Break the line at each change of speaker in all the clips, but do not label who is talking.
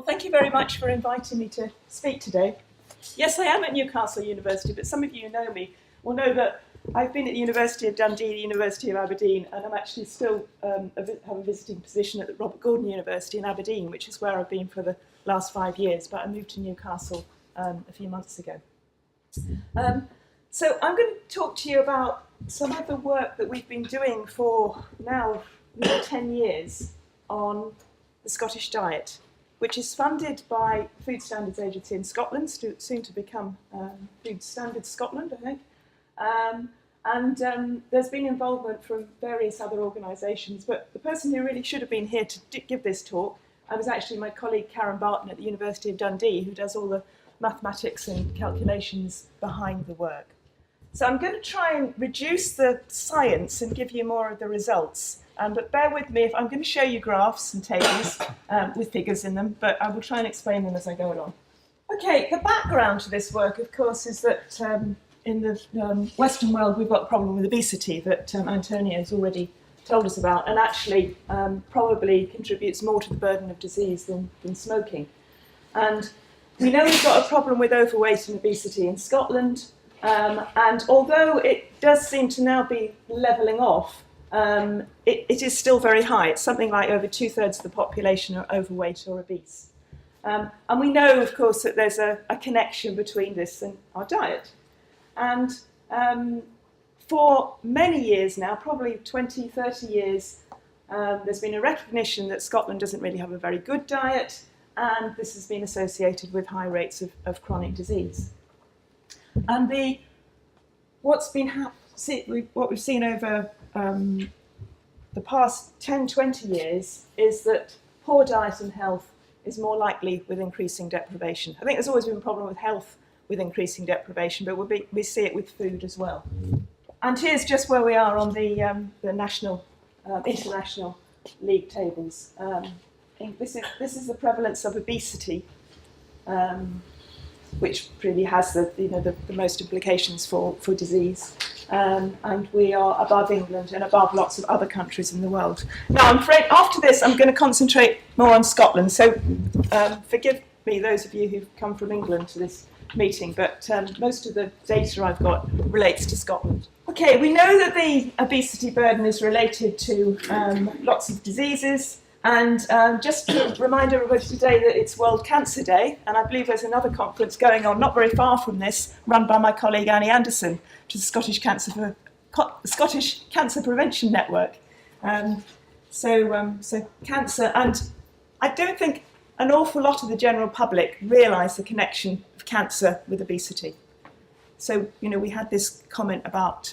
Well, thank you very much for inviting me to speak today. Yes, I am at Newcastle University, but some of you who know me will know that I've been at the University of Dundee, the University of Aberdeen, and I'm actually still have a visiting position at the Robert Gordon University in Aberdeen, which is where I've been for the last 5 years, but I moved to Newcastle a few months ago. So I'm going to talk to you about some of the work that we've been doing for now 10 years on the Scottish diet, which is funded by Food Standards Agency in Scotland, soon to become Food Standards Scotland, I think. There's been involvement from various other organisations, but the person who really should have been here to give this talk was actually my colleague Karen Barton at the University of Dundee, who does all the mathematics and calculations behind the work. So I'm going to try and reduce the science and give you more of the results. But bear with me, if I'm going to show you graphs and tables with figures in them, but I will try and explain them as I go along. Okay, the background to this work, of course, is that in the Western world we've got a problem with obesity that Antonio has already told us about, and actually probably contributes more to the burden of disease than smoking. And we know we've got a problem with overweight and obesity in Scotland, and although it does seem to now be levelling off, it is still very high. It's something like over 2/3 of the population are overweight or obese. And we know, of course, that there's a connection between this and our diet. And for many years now, probably 20, 30 years, there's been a recognition that Scotland doesn't really have a very good diet, and this has been associated with high rates of chronic disease. And what we've seen over the past 10, 20 years is that poor diet and health is more likely with increasing deprivation. I think there's always been a problem with health with increasing deprivation, but we see it with food as well. And here's just where we are on the national, international league tables. This is the prevalence of obesity, which really has the most implications for disease. And we are above England and above lots of other countries in the world. Now, I'm afraid after this I'm going to concentrate more on Scotland, so forgive me those of you who've come from England to this meeting, but most of the data I've got relates to Scotland. Okay, we know that the obesity burden is related to lots of diseases, and just to remind everybody today that it's World Cancer Day, and I believe there's another conference going on not very far from this, run by my colleague Annie Anderson, which is the Scottish Cancer Prevention Network. So cancer, and I don't think an awful lot of the general public realise the connection of cancer with obesity. So, we had this comment about,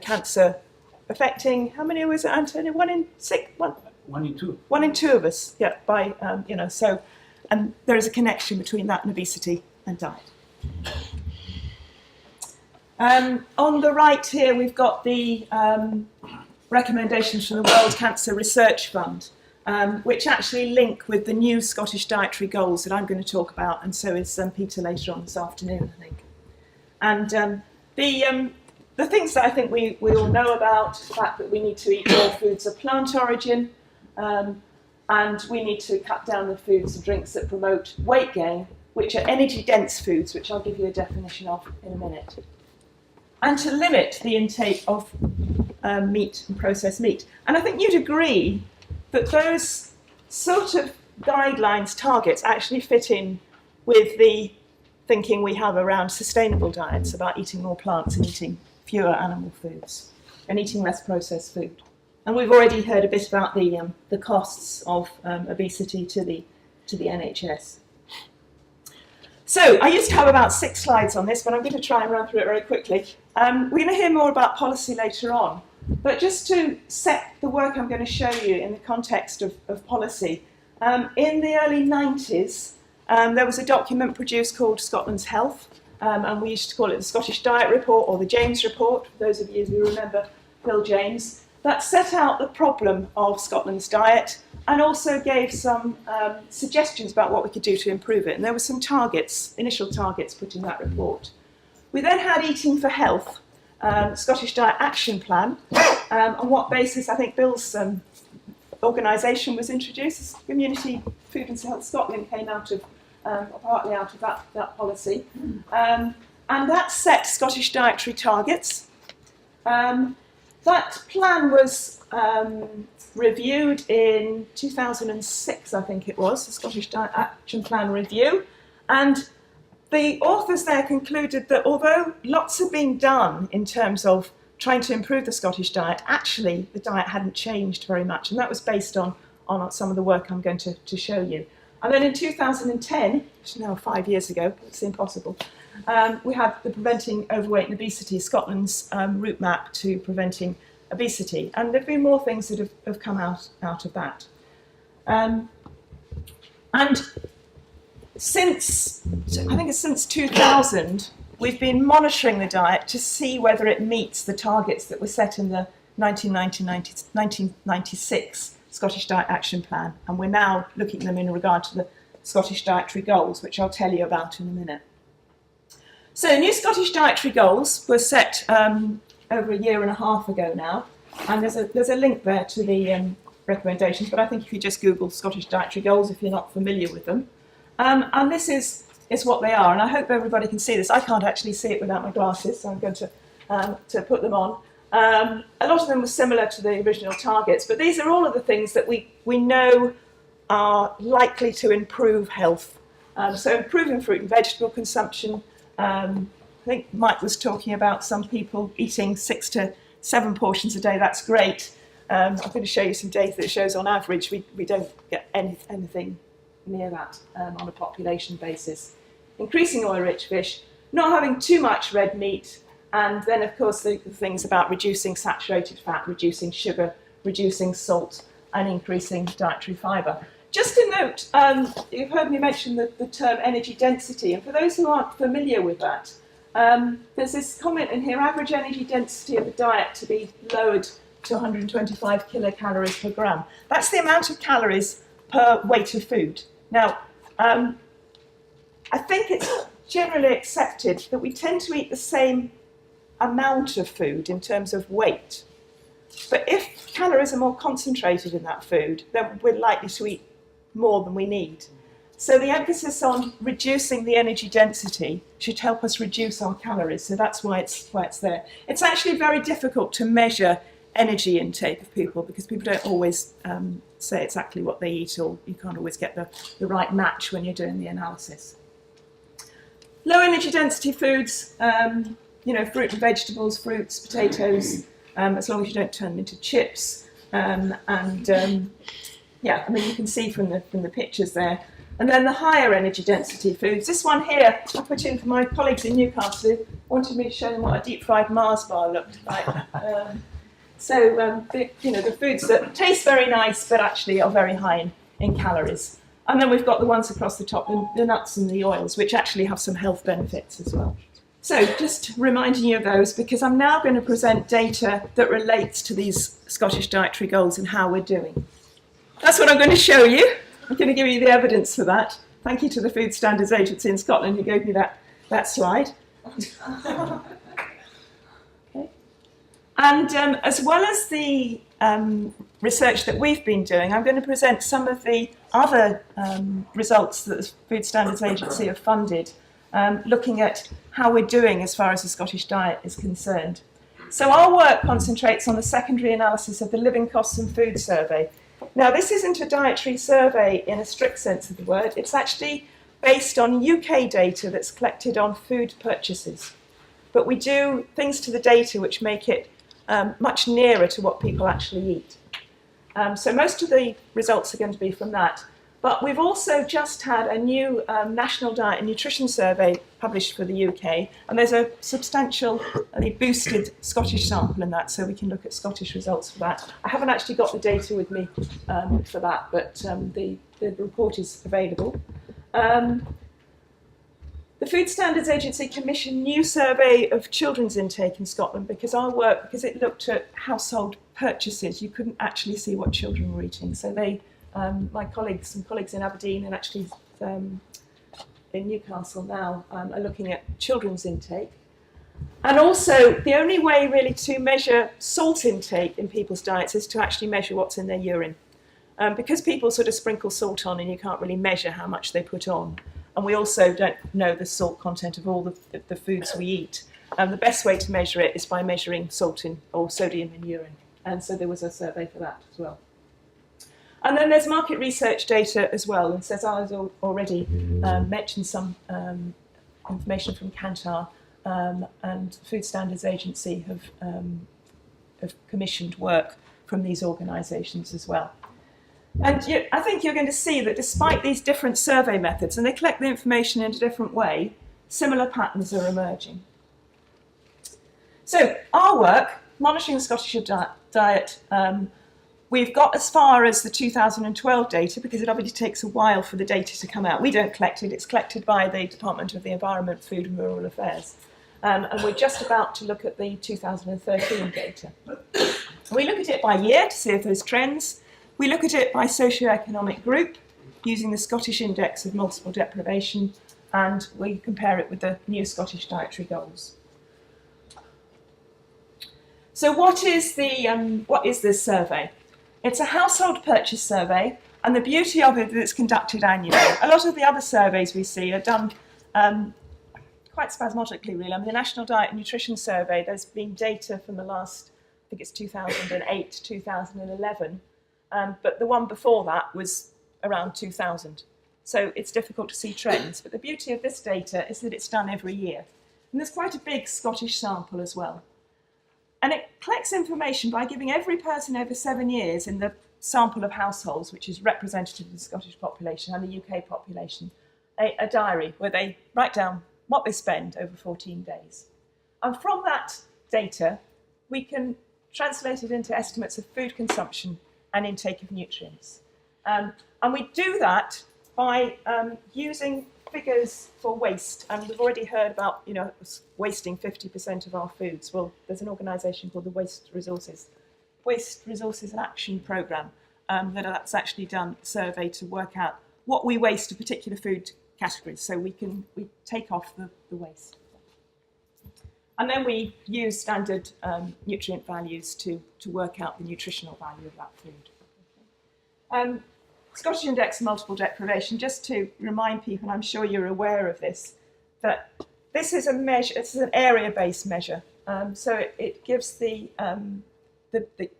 cancer affecting, how many was it, Antonio? 1 in 6?
1 in 2.
1 in 2 of us, yeah, and there is a connection between that and obesity and diet. On the right here, we've got the recommendations from the World Cancer Research Fund, which actually link with the new Scottish dietary goals that I'm going to talk about, and so is Peter later on this afternoon, I think. And the things that I think we all know about, the fact that we need to eat more foods of plant origin, and we need to cut down the foods and drinks that promote weight gain, which are energy-dense foods, which I'll give you a definition of in a minute. And to limit the intake of meat and processed meat. And I think you'd agree that those sort of guidelines, targets, actually fit in with the thinking we have around sustainable diets, about eating more plants and eating fewer animal foods and eating less processed food. And we've already heard a bit about the costs of obesity to the NHS. So I used to have about 6 slides on this, but I'm going to try and run through it very quickly. We're going to hear more about policy later on, but just to set the work I'm going to show you in the context of policy, in the early 90s, there was a document produced called Scotland's Health, and we used to call it the Scottish Diet Report or the James Report, for those of you who remember Phil James, that set out the problem of Scotland's diet and also gave some suggestions about what we could do to improve it. And there were some targets, initial targets put in that report. We then had Eating for Health, Scottish Diet Action Plan, on what basis I think Bill's organisation was introduced, as community Food and Health Scotland came out of, partly out of that policy. And that set Scottish dietary targets. That plan was reviewed in 2006, I think it was, the Scottish Diet Action Plan review. And the authors there concluded that although lots had been done in terms of trying to improve the Scottish diet, actually the diet hadn't changed very much. And that was based on some of the work I'm going to show you. And then in 2010, which is now 5 years ago, it's impossible, we had the Preventing Overweight and Obesity, Scotland's route map to preventing obesity. And there have been more things that have come out of that. And since, I think it's since 2000, we've been monitoring the diet to see whether it meets the targets that were set in the 1996 Scottish Diet Action Plan. And we're now looking at them in regard to the Scottish Dietary Goals, which I'll tell you about in a minute. So new Scottish Dietary Goals were set over a year and a half ago now. And there's a link there to the recommendations, but I think if you just Google Scottish Dietary Goals, if you're not familiar with them. And this is what they are, and I hope everybody can see this. I can't actually see it without my glasses, so I'm going to put them on. A lot of them were similar to the original targets, but these are all of the things that we know are likely to improve health. So improving fruit and vegetable consumption. I think Mike was talking about some people eating 6 to 7 portions a day. That's great. I'm going to show you some data that shows on average we don't get anything near that on a population basis. Increasing oil-rich fish, not having too much red meat, and then of course the things about reducing saturated fat, reducing sugar, reducing salt, and increasing dietary fibre. Just to note, you've heard me mention the term energy density, and for those who aren't familiar with that, there's this comment in here, average energy density of a diet to be lowered to 125 kilocalories per gram. That's the amount of calories per weight of food. Now, I think it's generally accepted that we tend to eat the same amount of food in terms of weight. But if calories are more concentrated in that food, then we're likely to eat more than we need. So the emphasis on reducing the energy density should help us reduce our calories. So that's why it's there. It's actually very difficult to measure energy intake of people because people don't always say exactly what they eat, or you can't always get the right match when you're doing the analysis. Low energy density foods, fruit and vegetables, fruits, potatoes, as long as you don't turn them into chips. You can see from the pictures there. And then the higher energy density foods. This one here, I put in for my colleagues in Newcastle who wanted me to show them what a deep fried Mars bar looked like. The foods that taste very nice but actually are very high in calories. And then we've got the ones across the top, the nuts and the oils, which actually have some health benefits as well. So just reminding you of those, because I'm now going to present data that relates to these Scottish dietary goals and how we're doing. That's what I'm going to show you. I'm going to give you the evidence for that. Thank you to the Food Standards Agency in Scotland who gave me that slide. Okay. And as well as the research that we've been doing, I'm going to present some of the other results that the Food Standards Agency have funded, looking at how we're doing as far as the Scottish diet is concerned. So our work concentrates on the secondary analysis of the Living Costs and Food Survey. Now, this isn't a dietary survey in a strict sense of the word. It's actually based on UK data that's collected on food purchases. But we do things to the data which make it much nearer to what people actually eat. So most of the results are going to be from that. But we've also just had a new National Diet and Nutrition Survey published for the UK, and there's a substantially boosted Scottish sample in that, so we can look at Scottish results for that. I haven't actually got the data with me for that, but the report is available. The Food Standards Agency commissioned a new survey of children's intake in Scotland because it looked at household purchases, you couldn't actually see what children were eating. So some colleagues in Aberdeen and actually in Newcastle now are looking at children's intake. And also, the only way really to measure salt intake in people's diets is to actually measure what's in their urine. because people sort of sprinkle salt on and you can't really measure how much they put on. And we also don't know the salt content of all the foods we eat. The best way to measure it is by measuring salt or sodium in urine. And so there was a survey for that as well. And then there's market research data as well. And Cesar has already mentioned some information from Kantar, and Food Standards Agency have commissioned work from these organisations as well. And I think you're going to see that despite these different survey methods, and they collect the information in a different way, similar patterns are emerging. So our work, monitoring the Scottish diet, we've got as far as the 2012 data, because it obviously takes a while for the data to come out. We don't collect it, it's collected by the Department of the Environment, Food and Rural Affairs. And we're just about to look at the 2013 data. We look at it by year to see if there's trends. We look at it by socioeconomic group, using the Scottish Index of Multiple Deprivation, and we compare it with the new Scottish Dietary Goals. So what is this survey? It's a household purchase survey, and the beauty of it is it's conducted annually. A lot of the other surveys we see are done quite spasmodically, really. I mean, the National Diet and Nutrition Survey, there's been data from the last, I think it's 2008 to 2011, but the one before that was around 2000. So it's difficult to see trends. But the beauty of this data is that it's done every year. And there's quite a big Scottish sample as well. And it collects information by giving every person over 7 years in the sample of households, which is representative of the Scottish population and the UK population, a diary where they write down what they spend over 14 days. And from that data, we can translate it into estimates of food consumption and intake of nutrients. And we do that by using figures for waste, and we've already heard about, wasting 50% of our foods. Well, there's an organisation called the Waste Resources and Action Programme that's actually done a survey to work out what we waste of particular food categories, so we take off the waste. And then we use standard nutrient values to work out the nutritional value of that food. Scottish Index of Multiple Deprivation, just to remind people, I'm sure you're aware of this, that this is a measure, it's an area-based measure. So it gives the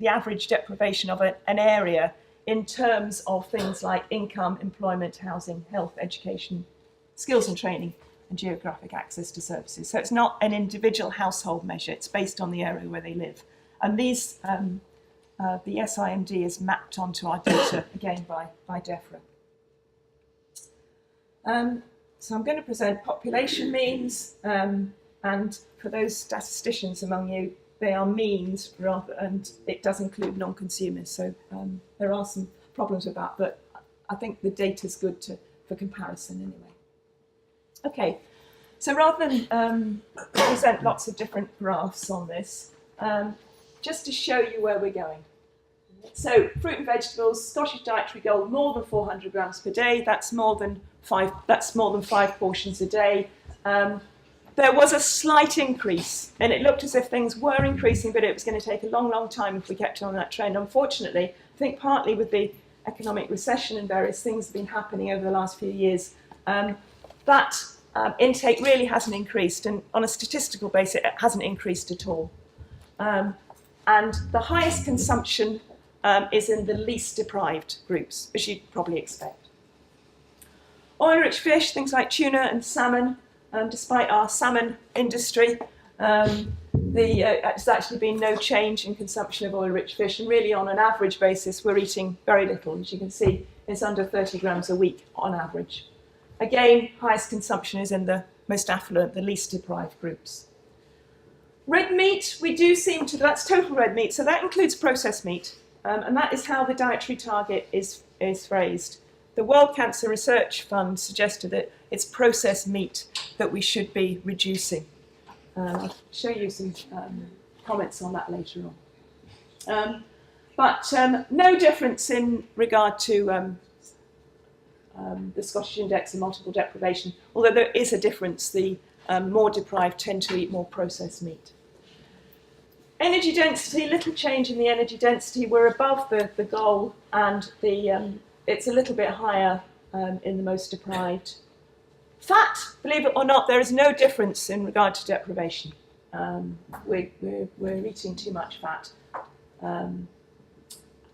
average deprivation of an area in terms of things like income, employment, housing, health, education, skills and training, and geographic access to services. So it's not an individual household measure, it's based on the area where they live. And these the SIMD is mapped onto our data, again, by DEFRA. So I'm going to present population means, and for those statisticians among you, they are means, and it does include non-consumers. So there are some problems with that, but I think the data is good for comparison anyway. Okay, so rather than present lots of different graphs on this, just to show you where we're going. So fruit and vegetables, Scottish Dietary Goal, more than 400 grams per day. That's more than 5 portions a day. There was a slight increase, and it looked as if things were increasing, but it was going to take a long, long time if we kept on that trend. Unfortunately, I think partly with the economic recession and various things that have been happening over the last few years, that intake really hasn't increased, and on a statistical basis, it hasn't increased at all. And the highest consumption is in the least deprived groups, as you'd probably expect. Oil-rich fish, things like tuna and salmon, despite our salmon industry, there's actually been no change in consumption of oil-rich fish, and really on an average basis we're eating very little. As you can see, it's under 30 grams a week on average. Again, highest consumption is in the most affluent, the least deprived groups. Red meat, we do seem to, that's total red meat, so that includes processed meat, and that is how the dietary target is phrased. The World Cancer Research Fund suggested that it's processed meat that we should be reducing. I'll show you some comments on that later on. But no difference in regard to the Scottish Index of Multiple Deprivation, although there is a difference. The more deprived tend to eat more processed meat. Energy density, little change in the energy density. We're above the goal, and it's a little bit higher in the most deprived. Fat, believe it or not, there is no difference in regard to deprivation. We're eating too much fat.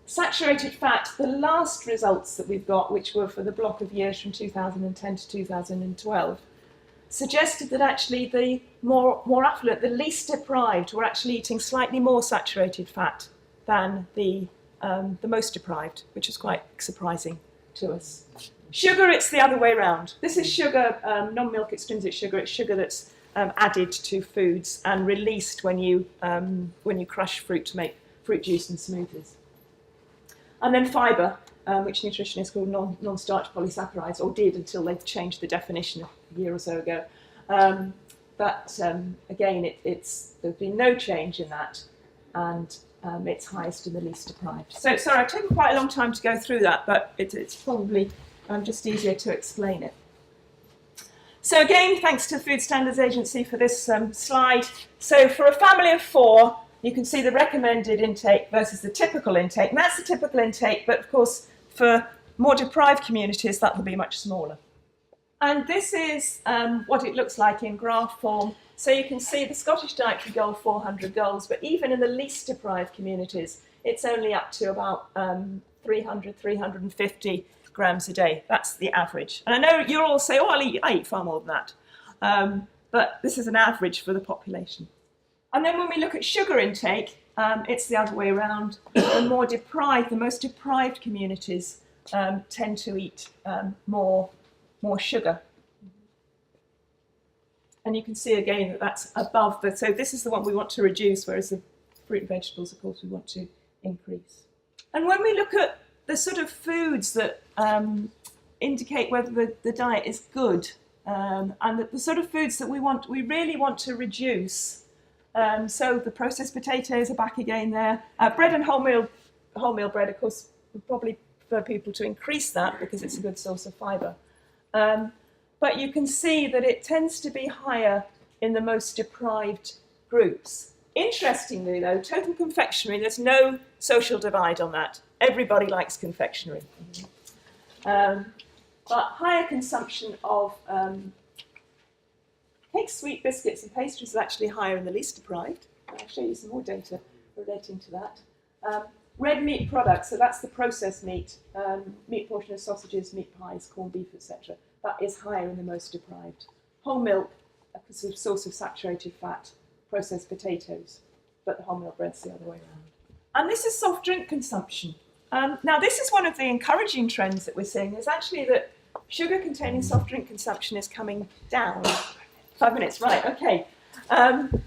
Saturated fat, the last results that we've got, which were for the block of years from 2010 to 2012, suggested that actually the more affluent, the least deprived, were actually eating slightly more saturated fat than the most deprived, which is quite surprising to us. Sugar, it's the other way around. This is sugar, non-milk extrinsic sugar. It's sugar that's added to foods and released when you crush fruit to make fruit juice and smoothies. And then fibre, which nutritionists call non-starch polysaccharides, or did until they changed the definition a year or so ago. But again, there's been no change in that, and it's highest in the least deprived. So, sorry, I've taken quite a long time to go through that, but it's probably just easier to explain it. So again, thanks to Food Standards Agency for this slide. So for a family of 4, you can see the recommended intake versus the typical intake. And that's the typical intake, but of course, for more deprived communities, that will be much smaller. And this is what it looks like in graph form. So you can see the Scottish Dietary Goal, 400 goals, but even in the least deprived communities, it's only up to about 300, 350 grams a day. That's the average. And I know you'll all say, oh, I eat far more than that. But this is an average for the population. And then when we look at sugar intake, it's the other way around. The most deprived communities tend to eat more sugar. And you can see again that that's above so this is the one we want to reduce, whereas the fruit and vegetables, of course, we want to increase. And when we look at the sort of foods that indicate whether the diet is good, and the sort of foods that we really want to reduce. So the processed potatoes are back again there. Bread and wholemeal bread, of course, we probably prefer people to increase that because it's a good source of fibre. But you can see that it tends to be higher in the most deprived groups. Interestingly, though, total confectionery, there's no social divide on that. Everybody likes confectionery. But higher consumption of cakes, sweet biscuits and pastries is actually higher in the least deprived. I'll show you some more data relating to that. Red meat products, so that's the processed meat, meat portion of sausages, meat pies, corned beef, etc. That is higher in the most deprived. Whole milk, a sort of source of saturated fat, processed potatoes, but the wholemeal bread's the other way around. And this is soft drink consumption. Now, this is one of the encouraging trends that we're seeing, is actually that sugar-containing soft drink consumption is coming down. 5 minutes, right, okay. And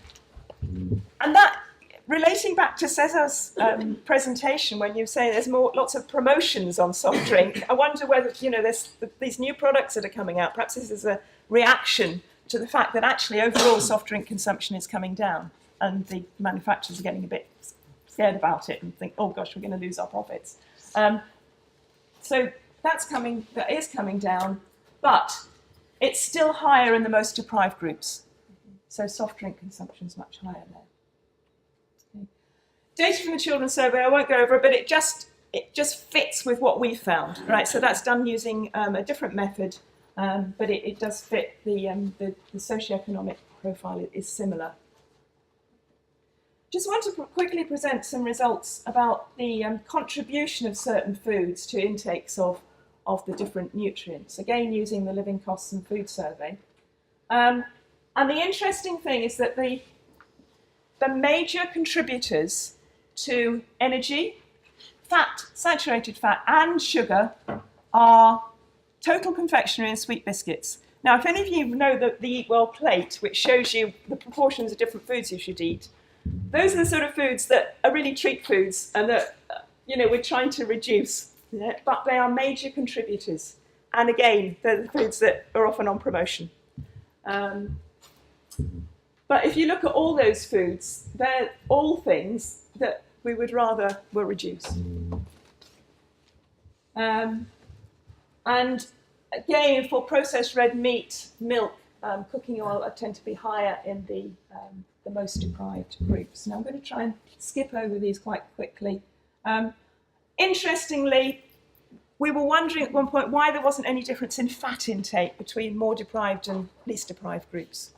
that, relating back to Cesar's presentation, when you say there's lots of promotions on soft drink, I wonder whether, there's these new products that are coming out, perhaps this is a reaction to the fact that actually overall soft drink consumption is coming down, and the manufacturers are getting a bit scared about it and think, oh gosh, we're going to lose our profits. So that is coming down, but it's still higher in the most deprived groups. So soft drink consumption is much higher there. Okay. Data from the Children's Survey, I won't go over it, but it just fits with what we found, right? So that's done using a different method, but it does fit the socioeconomic profile is similar. Just want to quickly present some results about the contribution of certain foods to intakes of the different nutrients, again using the Living Costs and Food Survey. And the interesting thing is that the major contributors to energy, fat, saturated fat, and sugar are total confectionery and sweet biscuits. Now, if any of you know the Eat Well plate, which shows you the proportions of different foods you should eat, those are the sort of foods that are really treat foods and that we're trying to reduce, but they are major contributors. And again, they're the foods that are often on promotion. But if you look at all those foods, they're all things that we would rather were reduced. And again, for processed red meat, milk, cooking oil tend to be higher in the most deprived groups. Now I'm going to try and skip over these quite quickly. Interestingly, we were wondering at one point why there wasn't any difference in fat intake between more deprived and least deprived groups.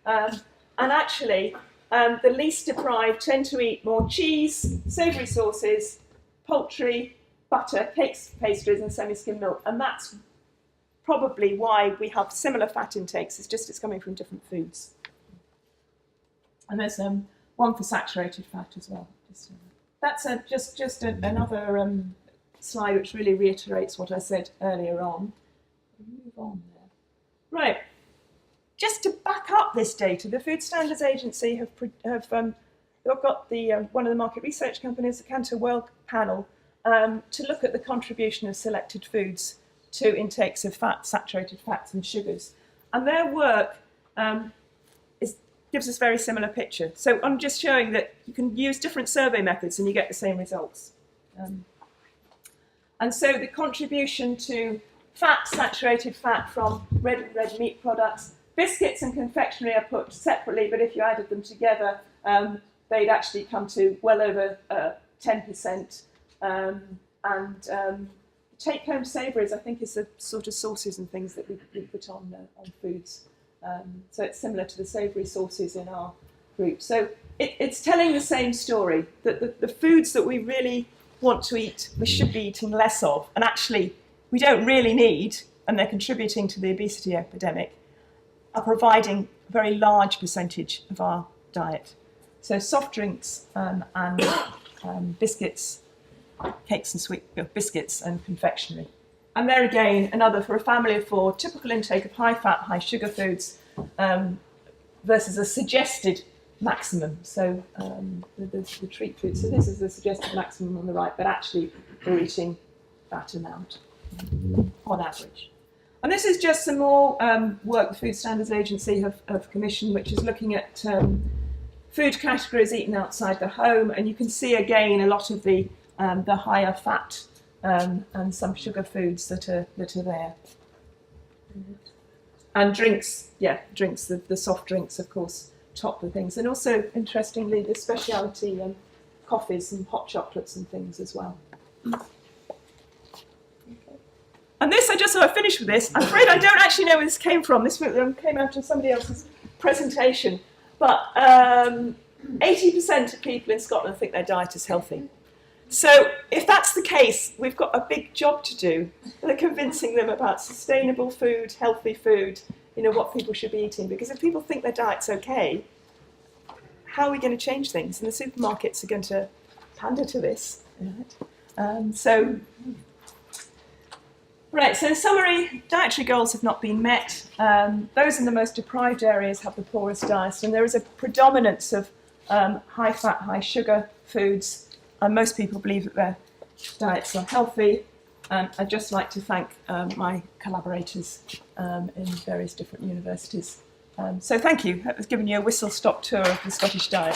And actually, the least deprived tend to eat more cheese, savoury sauces, poultry, butter, cakes, pastries, and semi-skim milk. And that's probably why we have similar fat intakes. It's coming from different foods. And there's one for saturated fat as well. That's just another slide which really reiterates what I said earlier on. Move on there. Right. Just to back up this data, the Food Standards Agency have got one of the market research companies, the Cantor World Panel, to look at the contribution of selected foods to intakes of fat, saturated fats and sugars. And their work gives us a very similar picture. So I'm just showing that you can use different survey methods and you get the same results. And so the contribution to fat, saturated fat from red meat products, biscuits and confectionery are put separately, but if you added them together, they'd actually come to well over 10%. Take-home savouries, I think, is the sort of sauces and things that we put on foods. So it's similar to the savoury sauces in our group. So it's telling the same story, that the foods that we really want to eat, we should be eating less of, and actually we don't really need, and they're contributing to the obesity epidemic, are providing a very large percentage of our diet. So soft drinks and biscuits, cakes and sweet biscuits and confectionery. And there again, another for a family of 4, typical intake of high fat, high sugar foods versus a suggested maximum. So the treat food. So this is the suggested maximum on the right, but actually we're eating that amount on average. And this is just some more work the Food Standards Agency have commissioned, which is looking at food categories eaten outside the home, and you can see again a lot of the higher fat and some sugar foods that are there. And drinks, the soft drinks, of course, top the things. And also, interestingly, the specialty coffees and hot chocolates and things as well. And this, I finished with this. I'm afraid I don't actually know where this came from. This came out of somebody else's presentation. But 80% of people in Scotland think their diet is healthy. So if that's the case, we've got a big job to do. They're convincing them about sustainable food, healthy food, what people should be eating. Because if people think their diet's okay, how are we going to change things? And the supermarkets are going to pander to this. Right, so in summary, dietary goals have not been met. Those in the most deprived areas have the poorest diets, and there is a predominance of high fat, high sugar foods, and most people believe that their diets are healthy. I'd just like to thank my collaborators in various different universities. So thank you. That was giving you a whistle-stop tour of the Scottish diet.